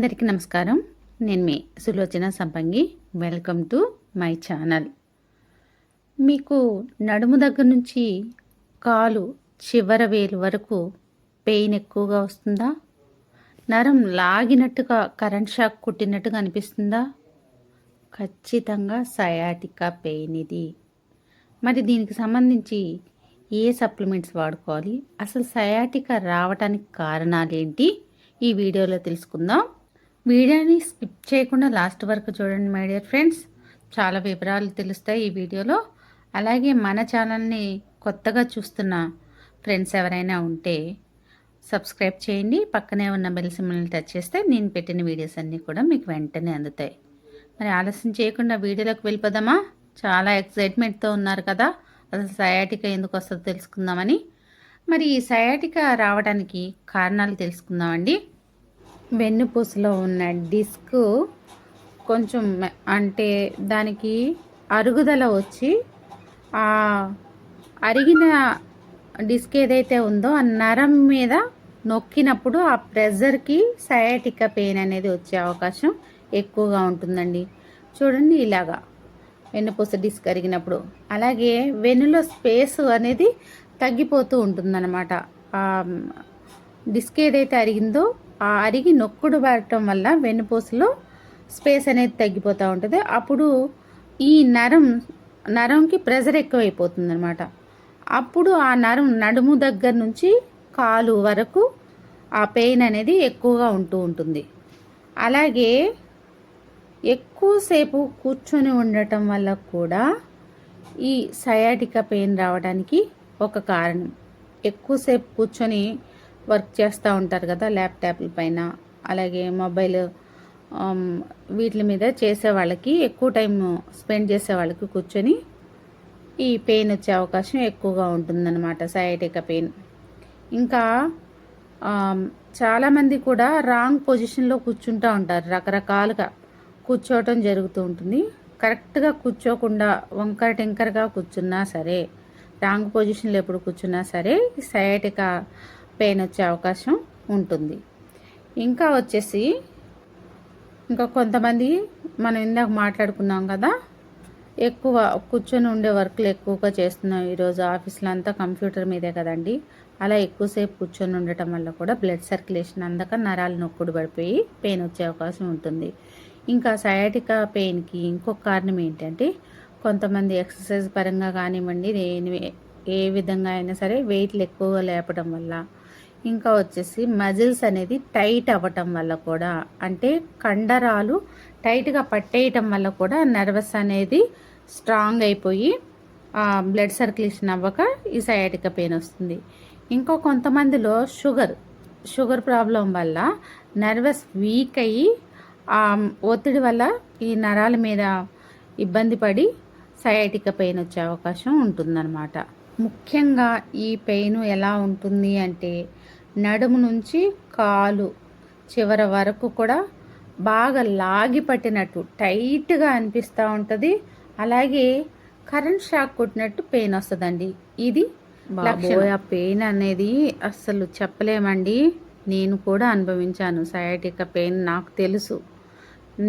అందరికీ నమస్కారం. నేను మీ సులోచన సంపంగి. Welcome to my channel. మీకు నడుము దగ్గర నుంచి కాలు చివర వేలు వరకు పెయిన్ ఎక్కువగా వస్తుందా? నరం లాగినట్టుగా కరెంట్ షాక్ కుట్టినట్టుగా అనిపిస్తుందా? ఖచ్చితంగా సయాటికా పెయిన్ ఇది. మరి దీనికి సంబంధించి ఏ సప్లిమెంట్స్ వాడుకోవాలి, అసలు సయాటికా రావడానికి కారణాలు ఏంటి, ఈ వీడియోలో తెలుసుకుందాం. వీడియోని స్కిప్ చేయకుండా లాస్ట్ వరకు చూడండి మై డియర్ ఫ్రెండ్స్. చాలా వివరాలు తెలుస్తాయి ఈ వీడియోలో. అలాగే మన ఛానల్ని కొత్తగా చూస్తున్న ఫ్రెండ్స్ ఎవరైనా ఉంటే సబ్స్క్రైబ్ చేయండి. పక్కనే ఉన్న బెల్ సింబల్ని టచ్ చేస్తే నేను పెట్టిన వీడియోస్ అన్నీ కూడా మీకు వెంటనే అందుతాయి. మరి ఆలస్యం చేయకుండా వీడియోలోకి వెళ్ళిపోదామా? చాలా ఎక్సైట్మెంట్తో ఉన్నారు కదా, అసలు సయాటికా ఎందుకు వస్తుందో తెలుసుకుందామని. మరి ఈ సయాటికా రావడానికి కారణాలు తెలుసుకుందామండి. వెన్నుపూసలో ఉన్న డిస్క్ కొంచెం అంటే దానికి అరుగుదల వచ్చి ఆ అరిగిన డిస్క్ ఏదైతే ఉందో ఆ నరం మీద నొక్కినప్పుడు ఆ ప్రెజర్కి సయాటికా పెయిన్ అనేది వచ్చే అవకాశం ఎక్కువగా ఉంటుందండి. చూడండి, ఇలాగా వెన్నుపూస డిస్క్ అరిగినప్పుడు. అలాగే వెన్నులో స్పేస్ అనేది తగ్గిపోతూ ఉంటుందన్నమాట. డిస్క్ ఏదైతే అరిగిందో ఆ అరిగి నొక్కుడు పడటం వల్ల వెన్నుపూసలో స్పేస్ అనేది తగ్గిపోతూ ఉంటుంది. అప్పుడు ఈ నరంకి ప్రెజర్ ఎక్కువైపోతుంది అనమాట. అప్పుడు ఆ నడుము దగ్గర నుంచి కాలు వరకు ఆ పెయిన్ అనేది ఎక్కువగా ఉంటూ ఉంటుంది. అలాగే ఎక్కువసేపు కూర్చొని ఉండటం వల్ల కూడా ఈ సయాటికా పెయిన్ రావడానికి ఒక కారణం. ఎక్కువసేపు కూర్చొని వర్క్ చేస్తూ ఉంటారు కదా, ల్యాప్టాప్ల పైన, అలాగే మొబైల్ వీటి మీద చేసే వాళ్ళకి, ఎక్కువ టైం స్పెండ్ చేసే వాళ్ళకి కూర్చొని ఈ పెయిన్ వచ్చే అవకాశం ఎక్కువగా ఉంటుందన్నమాట, సయాటికా పెయిన్. ఇంకా చాలామంది కూడా రాంగ్ పొజిషన్లో కూర్చుంటూ ఉంటారు. రకరకాలుగా కూర్చోవటం జరుగుతూ ఉంటుంది. కరెక్ట్గా కూర్చోకుండా వంకర టింకరగా కూర్చున్నా సరే, రాంగ్ పొజిషన్లో ఎప్పుడు కూర్చున్నా సరే సయాటికా పెయిన్ వచ్చే అవకాశం ఉంటుంది. ఇంకా వచ్చేసి కొంతమంది మనం ఇందాక మాట్లాడుకున్నాం కదా, ఎక్కువ కూర్చొని ఉండే వర్క్లు ఎక్కువగా చేస్తున్నాం. ఈరోజు ఆఫీస్లో అంతా కంప్యూటర్ మీదే కదండి. అలా ఎక్కువసేపు కూర్చొని ఉండటం వల్ల కూడా బ్లడ్ సర్క్యులేషన్ అందక నరాలు నొక్కుడు పడిపోయి పెయిన్ వచ్చే అవకాశం ఉంటుంది. ఇంకా సయాటికా పెయిన్కి ఇంకొక కారణం ఏంటంటే, కొంతమంది ఎక్సర్సైజ్ పరంగా కానివ్వండి, ఏ విధంగా అయినా సరే వెయిట్లు ఎక్కువగా లేపడం వల్ల, ఇంకా వచ్చేసి మజిల్స్ అనేది టైట్ అవ్వటం వల్ల కూడా, అంటే కండరాలు టైట్గా పట్టేయటం వల్ల కూడా నర్వస్ అనేది స్ట్రాంగ్ అయిపోయి బ్లడ్ సర్క్యులేషన్ అవ్వక ఈ సయాటికా పెయిన్ వస్తుంది. ఇంకో కొంతమందిలో షుగర్ ప్రాబ్లం వల్ల నర్వస్ వీక్ అయ్యి ఒత్తిడి వల్ల ఈ నరాల మీద ఇబ్బంది పడి సయాటికా పెయిన్ వచ్చే అవకాశం ఉంటుందన్నమాట. ముఖ్యంగా ఈ పెయిన్ ఎలా ఉంటుంది అంటే, నడుము నుంచి కాలు చివర వరకు కూడా బాగా లాగి పట్టినట్టు టైట్గా అనిపిస్తూ ఉంటుంది. అలాగే కరెంట్ షాక్ కొట్టినట్టు పెయిన్ వస్తుందండి. ఇది ఆ పెయిన్ అనేది అస్సలు చెప్పలేమండి. నేను కూడా అనుభవించాను సయాటికా పెయిన్, నాకు తెలుసు.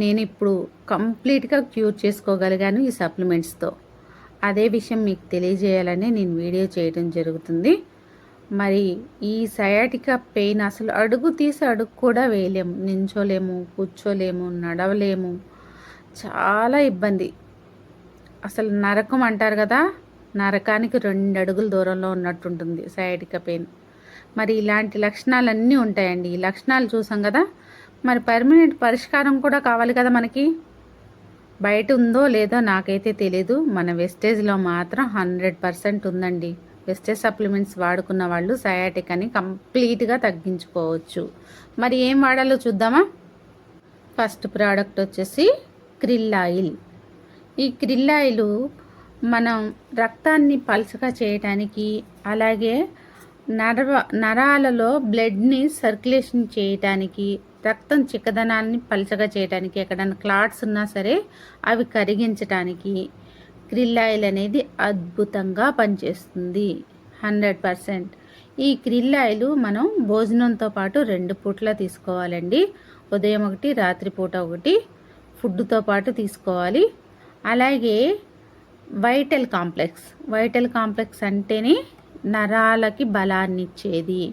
నేను ఇప్పుడు కంప్లీట్గా క్యూర్ చేసుకోగలిగాను ఈ సప్లిమెంట్స్తో. అదే విషయం మీకు తెలియజేయాలని నేను వీడియో చేయడం జరుగుతుంది. మరి ఈ సయాటికా పెయిన్ అసలు అడుగు తీసి అడుగు కూడా వేయలేము, నించోలేము, కూర్చోలేము, నడవలేము, చాలా ఇబ్బంది. అసలు నరకం అంటారు కదా, నరకానికి 2 అడుగుల దూరంలో ఉన్నట్టుంటుంది సయాటికా పెయిన్. మరి ఇలాంటి లక్షణాలన్నీ ఉంటాయండి. ఈ లక్షణాలు చూసాం కదా, మరి పర్మనెంట్ పరిష్కారం కూడా కావాలి కదా మనకి. బయట ఉందో లేదో నాకైతే తెలీదు, మన వెస్టేజ్లో మాత్రం 100% ఉందండి. వెస్టేజ్ సప్లిమెంట్స్ వాడుకున్న వాళ్ళు సయాటికాని కంప్లీట్గా తగ్గించుకోవచ్చు. మరి ఏం వాడాలో చూద్దామా? ఫస్ట్ ప్రోడక్ట్ వచ్చేసి క్రిల్ ఆయిల్. ఈ క్రిల్ ఆయిల్ మనం రక్తాన్ని పల్చగా చేయటానికి, అలాగే నరాలలో బ్లడ్ని సర్క్యులేషన్ చేయటానికి, రక్తం చిక్కదనాన్ని పల్చగా చేయడానికి, ఎక్కడైనా క్లాట్స్ ఉన్నా సరే అవి కరిగించడానికి క్రిల్ ఆయిల్ అనేది అద్భుతంగా పనిచేస్తుంది 100%. ఈ క్రిల్ ఆయిల్ మనం భోజనంతో పాటు 2 పూట్ల తీసుకోవాలండి. ఉదయం ఒకటి, రాత్రిపూట ఒకటి ఫుడ్తో పాటు తీసుకోవాలి. అలాగే వైటల్ కాంప్లెక్స్ అంటేనే నరాలకి బలాన్ని ఇచ్చేది.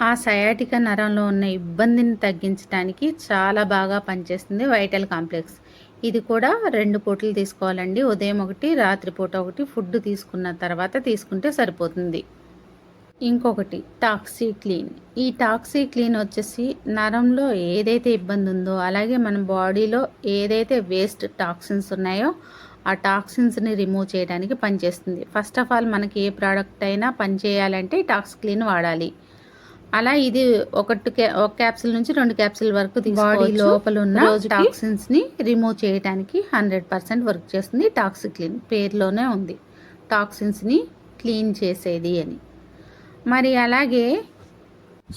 ఆ సయాటిక నరంలో ఉన్న ఇబ్బందిని తగ్గించడానికి చాలా బాగా పనిచేస్తుంది వైటల్ కాంప్లెక్స్. ఇది కూడా 2 పూటలు తీసుకోవాలండి. ఉదయం ఒకటి, రాత్రిపూట ఒకటి ఫుడ్ తీసుకున్న తర్వాత తీసుకుంటే సరిపోతుంది. ఇంకొకటి టాక్సీక్లీన్. ఈ టాక్సీక్లీన్ వచ్చేసి నరంలో ఏదైతే ఇబ్బంది ఉందో, అలాగే మన బాడీలో ఏదైతే వేస్ట్ టాక్సిన్స్ ఉన్నాయో ఆ టాక్సిన్స్ని రిమూవ్ చేయడానికి పనిచేస్తుంది. ఫస్ట్ ఆఫ్ ఆల్ మనకి ఏ ప్రోడక్ట్ అయినా పనిచేయాలంటే టాక్సీక్లీన్ వాడాలి. అలా ఇది ఒక క్యాప్సిల్ నుంచి 2 క్యాప్సిల్ వరకు బాడీ లోపల ఉన్న టాక్సిన్స్ని రిమూవ్ చేయడానికి 100% వర్క్ చేస్తుంది. టాక్సీక్లీన్ పేరులోనే ఉంది, టాక్సిన్స్ని క్లీన్ చేసేది అని. మరి అలాగే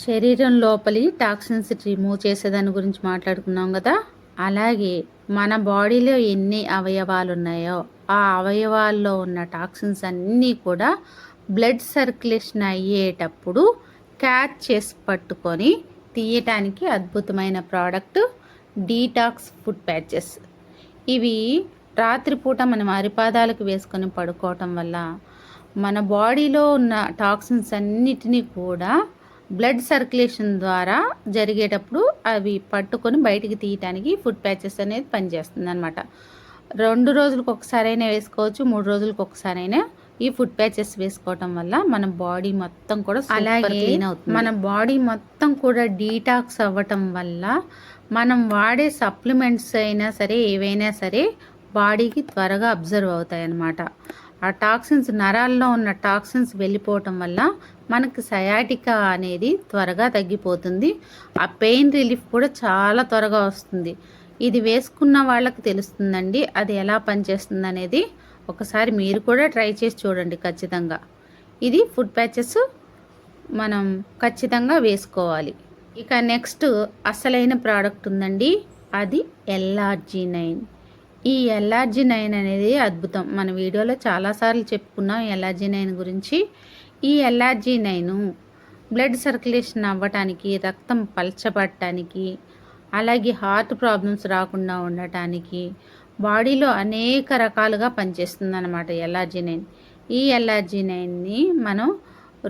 శరీరం లోపలి టాక్సిన్స్ రిమూవ్ చేసేదాని గురించి మాట్లాడుకున్నాం కదా. అలాగే మన బాడీలో ఎన్ని అవయవాలు ఉన్నాయో ఆ అవయవాల్లో ఉన్న టాక్సిన్స్ అన్నీ కూడా బ్లడ్ సర్క్యులేషన్ అయ్యేటప్పుడు క్యాచ్ చేసి పట్టుకొని తీయటానికి అద్భుతమైన ప్రోడక్ట్ డీటాక్స్ ఫుడ్ ప్యాచెస్. ఇవి రాత్రిపూట మనం అరిపాదాలకు వేసుకొని పడుకోవటం వల్ల మన బాడీలో ఉన్న టాక్సిన్స్ అన్నిటినీ కూడా బ్లడ్ సర్క్యులేషన్ ద్వారా జరిగేటప్పుడు అవి పట్టుకొని బయటికి తీయటానికి ఫుడ్ ప్యాచెస్ అనేది పనిచేస్తుంది అనమాట. 2 రోజులకు ఒకసారైనా వేసుకోవచ్చు, 3 రోజులకు ఒకసారైనా ఈ ఫుడ్ ప్యాచెస్ వేసుకోవటం వల్ల మన బాడీ మొత్తం కూడా అలాగే క్లీన్ అవుతుంది. మన బాడీ మొత్తం కూడా డీటాక్స్ అవ్వటం వల్ల మనం వాడే సప్లిమెంట్స్ అయినా సరే ఏవైనా సరే బాడీకి త్వరగా అబ్జర్వ్ అవుతాయి అన్నమాట. ఆ టాక్సిన్స్ నరాల్లో ఉన్న టాక్సిన్స్ వెళ్ళిపోవటం వల్ల మనకి సయాటికా అనేది త్వరగా తగ్గిపోతుంది. ఆ పెయిన్ రిలీఫ్ కూడా చాలా త్వరగా వస్తుంది. ఇది వేసుకున్న వాళ్ళకి తెలుస్తుందండి అది ఎలా పనిచేస్తుంది అనేది. ఒకసారి మీరు కూడా ట్రై చేసి చూడండి ఖచ్చితంగా. ఇది ఫుడ్ ప్యాచెస్ మనం ఖచ్చితంగా వేసుకోవాలి. ఇక నెక్స్ట్ అసలైన ప్రోడక్ట్ ఉందండి, అది LRG9. ఈ LRG9 అనేది అద్భుతం. మన వీడియోలో చాలాసార్లు చెప్పుకున్నాం LRG9 గురించి. ఈ LRG9 బ్లడ్ సర్క్యులేషన్ అవ్వటానికి, రక్తం పల్చబడటానికి, అలాగే హార్ట్ ప్రాబ్లమ్స్ రాకుండా ఉండటానికి బాడీలో అనేక రకాలుగా పనిచేస్తుంది అన్నమాట LRG9. ఈ LRG9ని మనం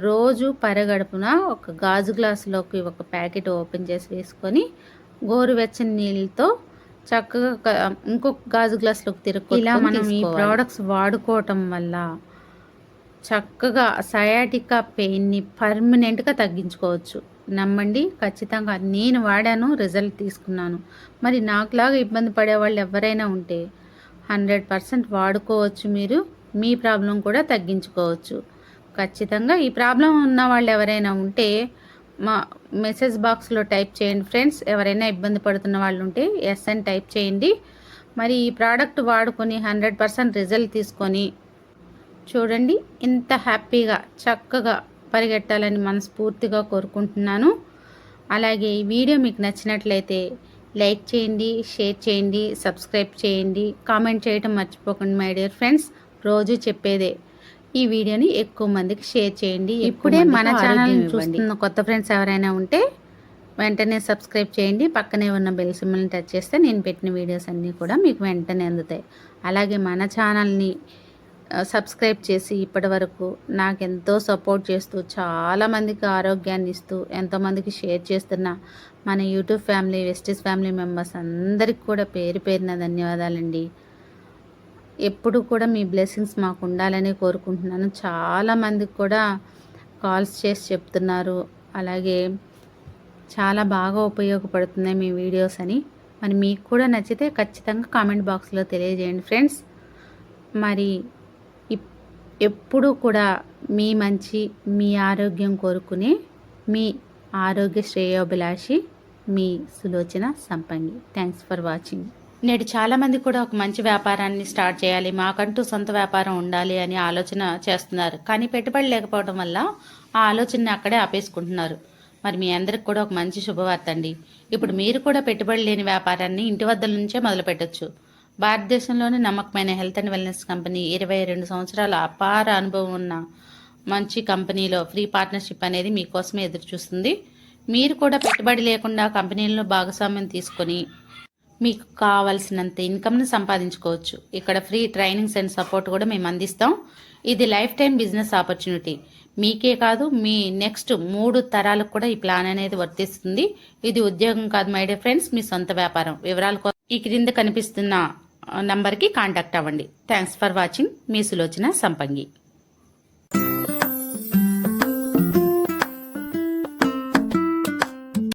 రోజు పరగడుపున ఒక గాజు గ్లాసులోకి ఒక ప్యాకెట్ ఓపెన్ చేసి వేసుకొని గోరువెచ్చని నీళ్ళతో చక్కగా ఇంకొక గాజు గ్లాసులోకి తిరుగు. ఇలా మనం ఈ ప్రోడక్ట్స్ వాడుకోవటం వల్ల చక్కగా సయాటికా పెయిన్ని పర్మనెంట్గా తగ్గించుకోవచ్చు. నమ్మండి, ఖచ్చితంగా నేను వాడాను, రిజల్ట్ తీసుకున్నాను. మరి నాకులాగా ఇబ్బంది పడే వాళ్ళు ఎవరైనా ఉంటే 100% వాడుకోవచ్చు. మీరు మీ ప్రాబ్లం కూడా తగ్గించుకోవచ్చు. ఖచ్చితంగా ఈ ప్రాబ్లం ఉన్న వాళ్ళు ఎవరైనా ఉంటే మా మెసేజ్ బాక్స్లో టైప్ చేయండి ఫ్రెండ్స్. ఎవరైనా ఇబ్బంది పడుతున్న వాళ్ళు ఉంటే ఎస్ అని టైప్ చేయండి. మరి ఈ ప్రోడక్ట్ వాడుకొని 100% రిజల్ట్ తీసుకొని చూడండి, ఇంత హ్యాపీగా చక్కగా పరిగెట్టాలని మనస్ఫూర్తిగా కోరుకుంటున్నాను. అలాగే ఈ వీడియో మీకు నచ్చినట్లయితే లైక్ చేయండి, షేర్ చేయండి, సబ్స్క్రైబ్ చేయండి, కామెంట్ చేయడం మర్చిపోకండి మై డియర్ ఫ్రెండ్స్. రోజు చెప్పేదే, ఈ వీడియోని ఎక్కువ మందికి షేర్ చేయండి. ఇప్పుడే మన ఛానల్ చూస్తున్న కొత్త ఫ్రెండ్స్ ఎవరైనా ఉంటే వెంటనే సబ్స్క్రైబ్ చేయండి. పక్కనే ఉన్న బెల్ సింబల్ని టచ్ చేస్తే నేను పెట్టిన వీడియోస్ అన్నీ కూడా మీకు వెంటనే అందుతాయి. అలాగే మన ఛానల్ని సబ్స్క్రైబ్ చేసి ఇప్పటి వరకు నాకు ఎంతో సపోర్ట్ చేస్తూ చాలామందికి ఆరోగ్యాన్ని ఇస్తూ ఎంతోమందికి షేర్ చేస్తున్న మన యూట్యూబ్ ఫ్యామిలీ, వెస్టీస్ ఫ్యామిలీ మెంబర్స్ అందరికి కూడా పేరు పేరున ధన్యవాదాలండి. ఎప్పుడు కూడా మీ బ్లెస్సింగ్స్ మాకు ఉండాలని కోరుకుంటున్నాను. చాలామందికి కూడా కాల్స్ చేసి చెప్తున్నారు, అలాగే చాలా బాగా ఉపయోగపడుతున్నాయి మీ వీడియోస్ అని. మరి మీకు కూడా నచ్చితే ఖచ్చితంగా కామెంట్ బాక్స్లో తెలియజేయండి ఫ్రెండ్స్. మరి ఎప్పుడూ కూడా మీ మంచి, మీ ఆరోగ్యం కోరుకునే మీ ఆరోగ్య శ్రేయోభిలాషి మీ సులోచన సంపంగి. Thanks for watching. నేడు చాలామంది కూడా ఒక మంచి వ్యాపారాన్ని స్టార్ట్ చేయాలి, మాకంటూ సొంత వ్యాపారం ఉండాలి అని ఆలోచన చేస్తున్నారు. కానీ పెట్టుబడి లేకపోవడం వల్ల ఆ ఆలోచనని అక్కడే ఆపేసుకుంటున్నారు. మరి మీ అందరికి కూడా ఒక మంచి శుభవార్త అండి. ఇప్పుడు మీరు కూడా పెట్టుబడి లేని వ్యాపారాన్ని ఇంటి వద్ద నుంచే మొదలు పెట్టొచ్చు. భారతదేశంలోని నమ్మకమైన హెల్త్ అండ్ వెల్నెస్ కంపెనీ 22 సంవత్సరాల అపార అనుభవం ఉన్న మంచి కంపెనీలో ఫ్రీ పార్ట్నర్షిప్ అనేది మీకోసమే ఎదురు చూస్తుంది. మీరు కూడా పెట్టుబడి లేకుండా కంపెనీల్లో భాగస్వామ్యం తీసుకొని మీకు కావాల్సినంత ఇన్కమ్ని సంపాదించుకోవచ్చు. ఇక్కడ ఫ్రీ ట్రైనింగ్స్ అండ్ సపోర్ట్ కూడా మేము అందిస్తాం. ఇది లైఫ్ టైం బిజినెస్ ఆపర్చునిటీ. మీకే కాదు, మీ నెక్స్ట్ 3 తరాలకు కూడా ఈ ప్లాన్ అనేది వర్తిస్తుంది. ఇది ఉద్యోగం కాదు మై డియర్ ఫ్రెండ్స్, మీ సొంత వ్యాపారం. వివరాల కోసం ఈ క్రింద కనిపిస్తున్న నంబర్కి కాంటాక్ట్ అవ్వండి. Thanks for watching. మీ సులోచన సంపంగి.